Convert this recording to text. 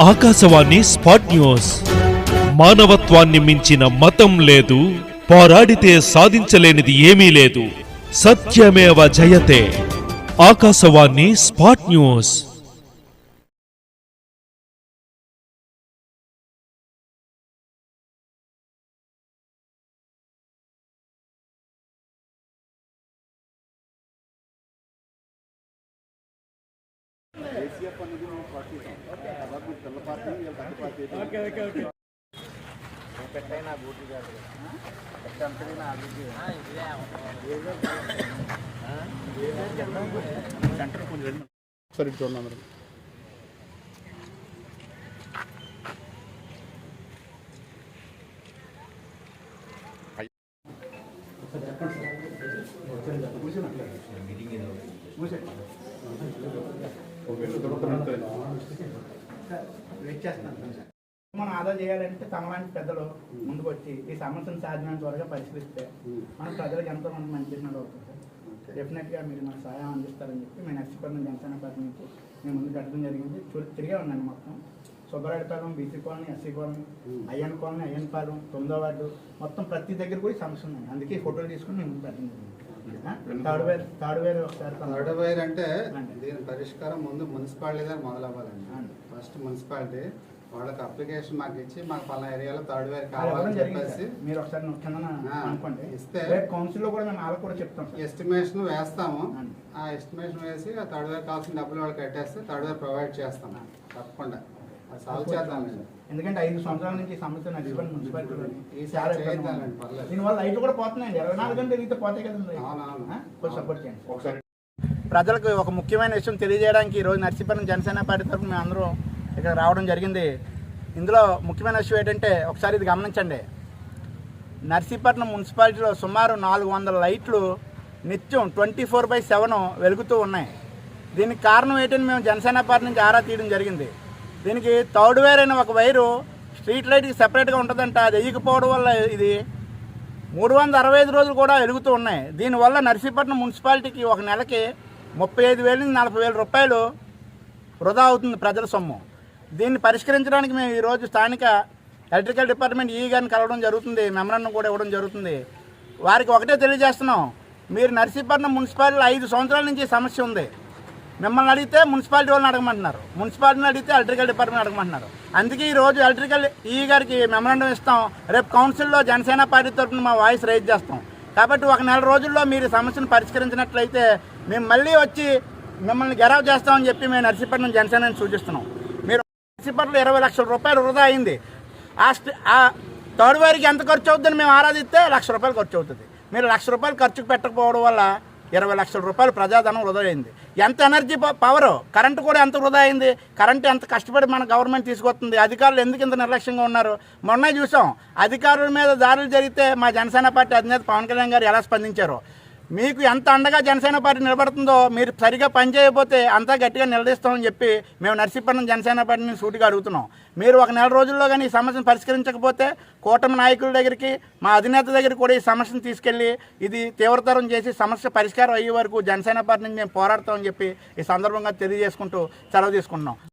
Akashvani spot news. మానవత్వాన్ని మించిన మతం లేదు, పోరాడితే సాధించలేనిది ఏమీ లేదు. సత్యమేవ జయతే. Akashvani spot news. సరే చూడండి అందరూ. మనం ఆదా చేయాలంటే తమలాంటి పెద్దలు ముందుకు వచ్చి ఈ సమస్యను సాధ్యమైన త్వరగా పరిష్కరిస్తే మన ప్రజలకు ఎంతో మంది మంచి చేసినట్టు అవుతుంది సార్. డెఫినెట్గా మీరు మాకు సహాయం అందిస్తారని చెప్పి మేము నర్సీపట్నం జనసేన పార్టీ నుంచి మేము ముందుకు పెట్టడం జరిగింది. తిరిగే ఉన్నాను మొత్తం Subbareddypalem, BC colony, SC colony, Ayyan colony, Ayyanpalem, 9వ వార్డు మొత్తం ప్రతి దగ్గర కూడా సమస్య ఉన్నాయి. అందుకే ఫోటోలు తీసుకుని మేము ముందు పెట్టడం జరిగింది. థర్డ్ వేర్ ఒకసారి థర్డ్ వేర్ అంటే దీని పరిష్కారం ముందు మున్సిపాలిటీ దగ్గర మొదలవ్వాలండి. ఫస్ట్ మున్సిపాలిటీ వాళ్ళకి అప్లికేషన్ మాకు ఇచ్చి మాకు పలానా ఏరియాలో థర్డ్ వేర్ కావాలని చెప్పేసి మీరు ఒకసారి అనుకోండి ఇస్తే కౌన్సిల్ లో కూడా మేము వాళ్ళకి కూడా చెప్తాం. ఎస్టిమేషన్ వేస్తాము. ఆ ఎస్టిమేషన్ వేసి ఆ థర్డ్ వేర్ కావాల్సిన డబ్బులు వాళ్ళు కట్టేస్తే థర్డ్ వేర్ ప్రొవైడ్ చేస్తాం తప్పకుండా. అది సాల్వ్ చేద్దామండి. ఎందుకంటే 5 సంవత్సరాల నుంచి సమస్య నడిచిపోయిన మున్సిపాలిటీలో పర్లేదు. దీనివల్ల లైట్లు కూడా పోతున్నాయండి. 24 గంటలు తిరిగితే పోతాయి కదండి. కొంచెం సపోర్ట్ చేయండి. ప్రజలకు ఒక ముఖ్యమైన విషయం తెలియజేయడానికి ఈరోజు నర్సీపట్నం జనసేన పార్టీ తరఫున మేము అందరూ ఇక్కడ రావడం జరిగింది. ఇందులో ముఖ్యమైన విషయం ఏంటంటే ఒకసారి ఇది గమనించండి. నర్సీపట్నం మున్సిపాలిటీలో సుమారు 400 లైట్లు నిత్యం 24/7 వెలుగుతూ ఉన్నాయి. దీనికి కారణం ఏంటని మేము జనసేన పార్టీ నుంచి ఆరా తీయడం జరిగింది. దీనికి థర్డ్ వేర్ అయిన ఒక వైరు స్ట్రీట్ లైట్కి సెపరేట్గా ఉంటుందంట. అది వేయకపోవడం వల్ల ఇది 365 రోజులు కూడా వెలుగుతూ ఉన్నాయి. దీనివల్ల నర్సీపట్నం మున్సిపాలిటీకి ఒక నెలకి 35,000 నుంచి 40,000 రూపాయలు వృధా అవుతుంది ప్రజల సొమ్ము. దీన్ని పరిష్కరించడానికి మేము ఈరోజు స్థానిక ఎలక్ట్రికల్ డిపార్ట్మెంట్ ఈ గారిని కలవడం జరుగుతుంది. మెమరాండం కూడా ఇవ్వడం జరుగుతుంది. వారికి ఒకటే తెలియజేస్తున్నాం, మీరు నర్సీపట్నం మున్సిపాలిటీలో 5 సంవత్సరాల నుంచి సమస్య ఉంది. మిమ్మల్ని అడిగితే మున్సిపాలిటీ వాళ్ళని అడగమంటున్నారు, మున్సిపాలిటీని అడిగితే ఎలక్ట్రికల్ డిపార్ట్మెంట్ అడగమంటున్నారు. అందుకే ఈరోజు ఎలక్ట్రికల్ ఈ గారికి మెమరాండం ఇస్తాం. రేపు కౌన్సిల్లో జనసేన పార్టీ తరఫున మా వాయిస్ రైజ్ చేస్తాం. కాబట్టి ఒక నెల రోజుల్లో మీరు సమస్యను పరిష్కరించినట్లయితే మేము మళ్ళీ వచ్చి మిమ్మల్ని గెరవ్ చేస్తామని చెప్పి మేము నర్సీపట్నం జనసేనని సూచిస్తున్నాం. మీరు నర్సీపట్నంలో 20 లక్షల రూపాయలు వృధా అయింది. ఆ థర్డ్ వేర్కి ఎంత ఖర్చు అవుతుందని మేము ఆరాధిస్తే 1,00,000 రూపాయలు ఖర్చు అవుతుంది. మీరు 1,00,000 రూపాయలు ఖర్చుకు పెట్టకపోవడం వల్ల 20 లక్షల రూపాయలు ప్రజాధనం వృధా అయింది. ఎంత ఎనర్జీ పవర్, కరెంటు కూడా ఎంత వృధా అయింది. కరెంటు ఎంత కష్టపడి మన గవర్నమెంట్ తీసుకొస్తుంది. అధికారులు ఎందుకు ఇంత నిర్లక్ష్యంగా ఉన్నారు? మొన్నే చూసాం, అధికారుల మీద దాడులు జరిగితే మా జనసేన పార్టీ అధినేత పవన్ కళ్యాణ్ గారు ఎలా స్పందించారో. మీకు ఎంత అండగా జనసేన పార్టీ నిలబడుతుందో మీరు సరిగా పనిచేయకపోతే అంతా గట్టిగా నిలదీస్తామని చెప్పి మేము నర్సీపట్నం జనసేన పార్టీని సూటిగా అడుగుతున్నాం. మీరు ఒక నెల రోజుల్లో కానీ ఈ సమస్యను పరిష్కరించకపోతే కూటమి నాయకుల దగ్గరికి, మా అధినేత దగ్గరికి కూడా ఈ సమస్యను తీసుకెళ్లి ఇది తీవ్రతరం చేసి సమస్య పరిష్కారం అయ్యే వరకు జనసేన పార్టీ నుంచి మేము పోరాడతామని చెప్పి ఈ సందర్భంగా తెలియజేసుకుంటూ సెలవు తీసుకుంటున్నాం.